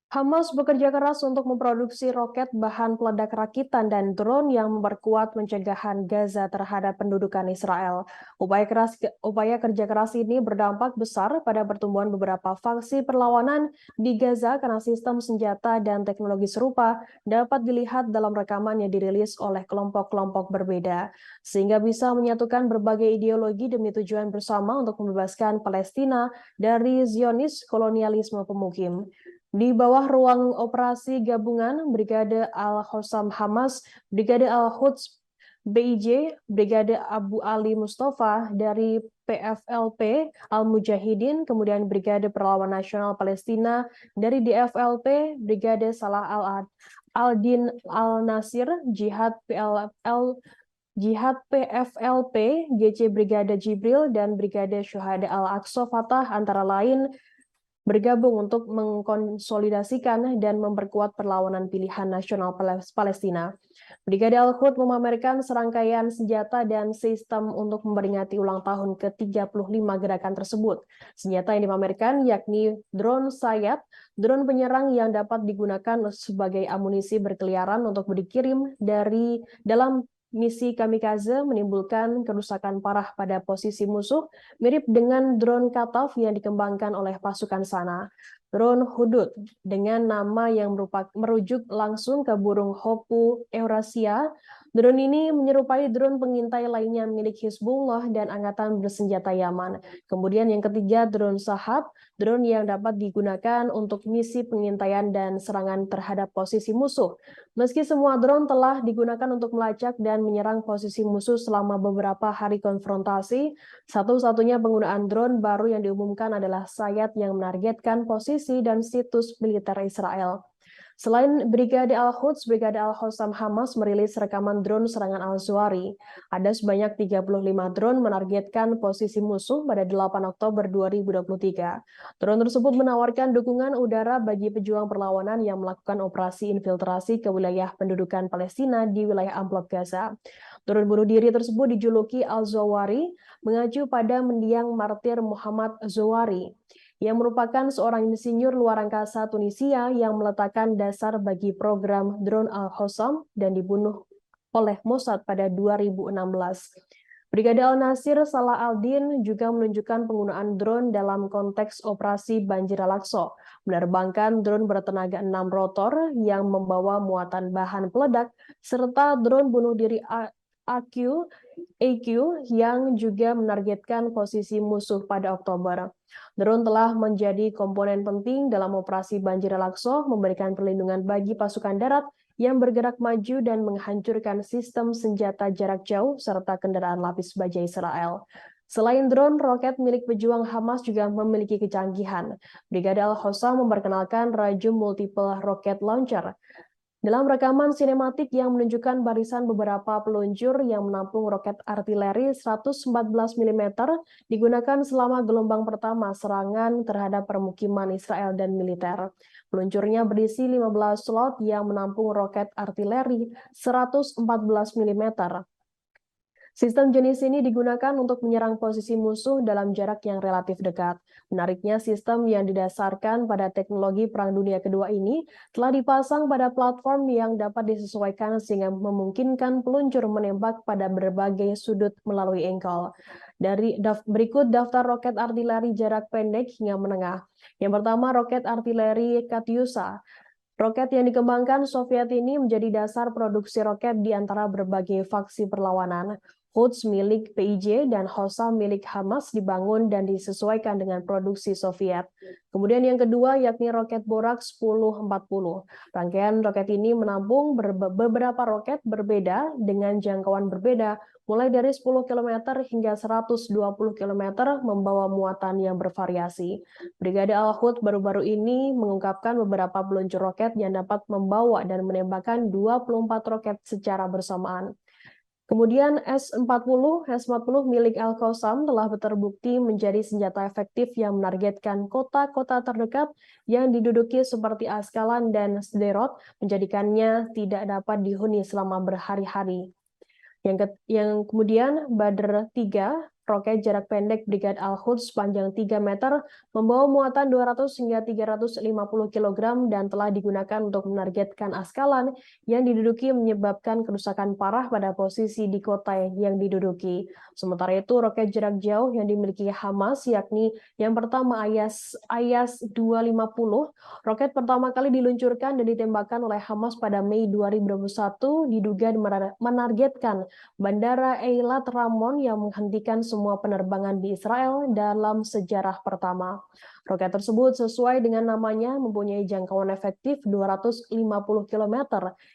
Hamas bekerja keras untuk memproduksi roket bahan peledak rakitan dan drone yang memperkuat pencegahan Gaza terhadap pendudukan Israel. Upaya kerja keras ini berdampak besar pada pertumbuhan beberapa faksi perlawanan di Gaza karena sistem senjata dan teknologi serupa dapat dilihat dalam rekaman yang dirilis oleh kelompok-kelompok berbeda, sehingga bisa menyatukan berbagai ideologi demi tujuan bersama untuk membebaskan Palestina dari Zionis kolonialisme pemukim. Di bawah ruang operasi gabungan Brigade Al-Hossam Hamas, Brigade Al-Quds BIJ, Brigade Abu Ali Mustafa dari PFLP Al-Mujahidin, kemudian Brigade Perlawanan Nasional Palestina dari DFLP, Brigade Salah Al-Din Al-Nasir, Jihad PFLP, GC Brigade Jibril, dan Brigade Syuhada Al-Aqsa Fatah antara lain bergabung untuk mengkonsolidasikan dan memperkuat perlawanan pilihan nasional Palestina. Brigade Al-Quds memamerkan serangkaian senjata dan sistem untuk memperingati ulang tahun ke-35 gerakan tersebut. Senjata yang dipamerkan yakni drone sayap, drone penyerang yang dapat digunakan sebagai amunisi berkeliaran untuk dikirim dari dalam misi kamikaze menimbulkan kerusakan parah pada posisi musuh, mirip dengan drone Kataf yang dikembangkan oleh pasukan sana. Drone Hudud dengan nama yang merujuk langsung ke burung Hopu Eurasia. Drone ini menyerupai drone pengintai lainnya milik Hizbullah dan angkatan bersenjata Yaman. Kemudian yang ketiga, drone Sahab, drone yang dapat digunakan untuk misi pengintaian dan serangan terhadap posisi musuh. Meski semua drone telah digunakan untuk melacak dan menyerang posisi musuh selama beberapa hari konfrontasi, satu-satunya penggunaan drone baru yang diumumkan adalah Sayat yang menargetkan posisi dan situs militer Israel. Selain Brigade Al-Quds, Brigade Al-Hossam Hamas merilis rekaman drone serangan Al-Zawari. Ada sebanyak 35 drone menargetkan posisi musuh pada 8 Oktober 2023. Drone tersebut menawarkan dukungan udara bagi pejuang perlawanan yang melakukan operasi infiltrasi ke wilayah pendudukan Palestina di wilayah amplop Gaza. Drone bunuh diri tersebut dijuluki Al-Zawari, mengacu pada mendiang martir Muhammad Zawari, yang merupakan seorang insinyur luar angkasa Tunisia yang meletakkan dasar bagi program drone Al-Hossam dan dibunuh oleh Mossad pada 2016. Brigade Al-Nasir Salah Al-Din juga menunjukkan penggunaan drone dalam konteks operasi Banjir Al-Aqsa, menerbangkan drone bertenaga 6 rotor yang membawa muatan bahan peledak, serta drone bunuh diri AQ yang juga menargetkan posisi musuh pada Oktober. Drone telah menjadi komponen penting dalam operasi Banjir Al-Aqsa, memberikan perlindungan bagi pasukan darat yang bergerak maju dan menghancurkan sistem senjata jarak jauh serta kendaraan lapis baja Israel. Selain drone, roket milik pejuang Hamas juga memiliki kecanggihan. Brigade Al-Hossam memperkenalkan Rajum Multiple Rocket Launcher dalam rekaman sinematik yang menunjukkan barisan beberapa peluncur yang menampung roket artileri 114 mm digunakan selama gelombang pertama serangan terhadap permukiman Israel dan militer. Peluncurnya berisi 15 slot yang menampung roket artileri 114 mm. Sistem jenis ini digunakan untuk menyerang posisi musuh dalam jarak yang relatif dekat. Menariknya, sistem yang didasarkan pada teknologi Perang Dunia Kedua ini telah dipasang pada platform yang dapat disesuaikan sehingga memungkinkan peluncur menembak pada berbagai sudut melalui engkol. Berikut daftar roket artileri jarak pendek hingga menengah. Yang pertama, roket artileri Katyusha. Roket yang dikembangkan Soviet ini menjadi dasar produksi roket di antara berbagai faksi perlawanan. Quds milik PIJ dan Hossam milik Hamas dibangun dan disesuaikan dengan produksi Soviet. Kemudian yang kedua yakni roket Borak 1040. Rangkaian roket ini menampung beberapa roket berbeda dengan jangkauan berbeda, mulai dari 10 km hingga 120 km membawa muatan yang bervariasi. Brigade Al-Quds baru-baru ini mengungkapkan beberapa peluncur roket yang dapat membawa dan menembakkan 24 roket secara bersamaan. Kemudian S-40 milik Al-Qassam telah terbukti menjadi senjata efektif yang menargetkan kota-kota terdekat yang diduduki seperti Askalan dan Sderot, menjadikannya tidak dapat dihuni selama berhari-hari. Yang kemudian Badr 3 roket jarak pendek Brigade Al-Quds sepanjang 3 meter membawa muatan 200 hingga 350 kg dan telah digunakan untuk menargetkan Askalan yang diduduki menyebabkan kerusakan parah pada posisi di kota yang diduduki. Sementara itu, roket jarak jauh yang dimiliki Hamas yakni yang pertama Ayas 250, roket pertama kali diluncurkan dan ditembakkan oleh Hamas pada Mei 2021 diduga menargetkan Bandara Eilat Ramon yang menghentikan semua penerbangan di Israel dalam sejarah pertama. Roket tersebut sesuai dengan namanya mempunyai jangkauan efektif 250 km,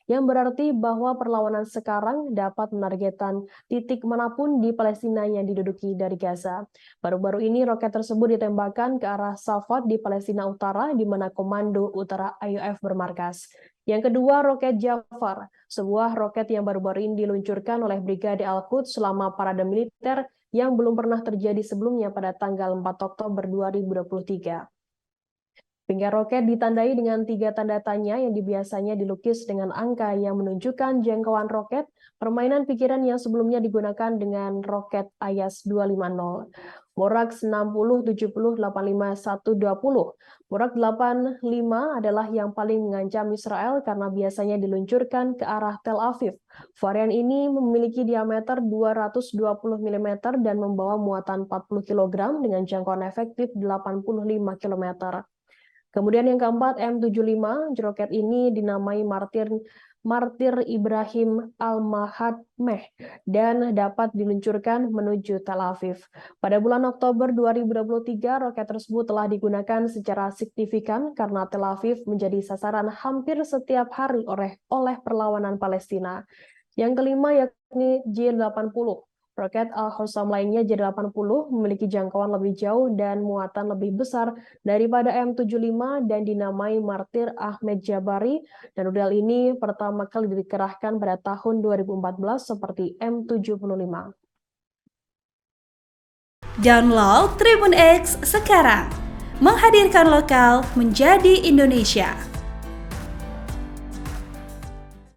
yang berarti bahwa perlawanan sekarang dapat menargetkan titik manapun di Palestina yang diduduki dari Gaza. Baru-baru ini roket tersebut ditembakkan ke arah Safad di Palestina Utara, di mana Komando Utara IOF bermarkas. Yang kedua, roket Jafar, sebuah roket yang baru-baru ini diluncurkan oleh Brigade Al-Quds selama parade militer yang belum pernah terjadi sebelumnya pada tanggal 4 Oktober 2023. Pinggir roket ditandai dengan 3 tanda tanya yang biasanya dilukis dengan angka yang menunjukkan jangkauan roket, permainan pikiran yang sebelumnya digunakan dengan roket Ayas 250. Borak 60, 70, 85, 120. Borak 85 adalah yang paling mengancam Israel karena biasanya diluncurkan ke arah Tel Aviv. Varian ini memiliki diameter 220 mm dan membawa muatan 40 kg dengan jangkauan efektif 85 km. Kemudian yang keempat, M75, roket ini dinamai Martir Ibrahim Al-Mahadmeh dan dapat diluncurkan menuju Tel Aviv. Pada bulan Oktober 2023, roket tersebut telah digunakan secara signifikan karena Tel Aviv menjadi sasaran hampir setiap hari oleh perlawanan Palestina. Yang kelima yakni J-80. Roket Al-Hossam lainnya J-80 memiliki jangkauan lebih jauh dan muatan lebih besar daripada M75 dan dinamai Martir Ahmed Jabari, dan rudal ini pertama kali dikerahkan pada tahun 2014 seperti M75. Download Tribun X sekarang, menghadirkan lokal menjadi Indonesia.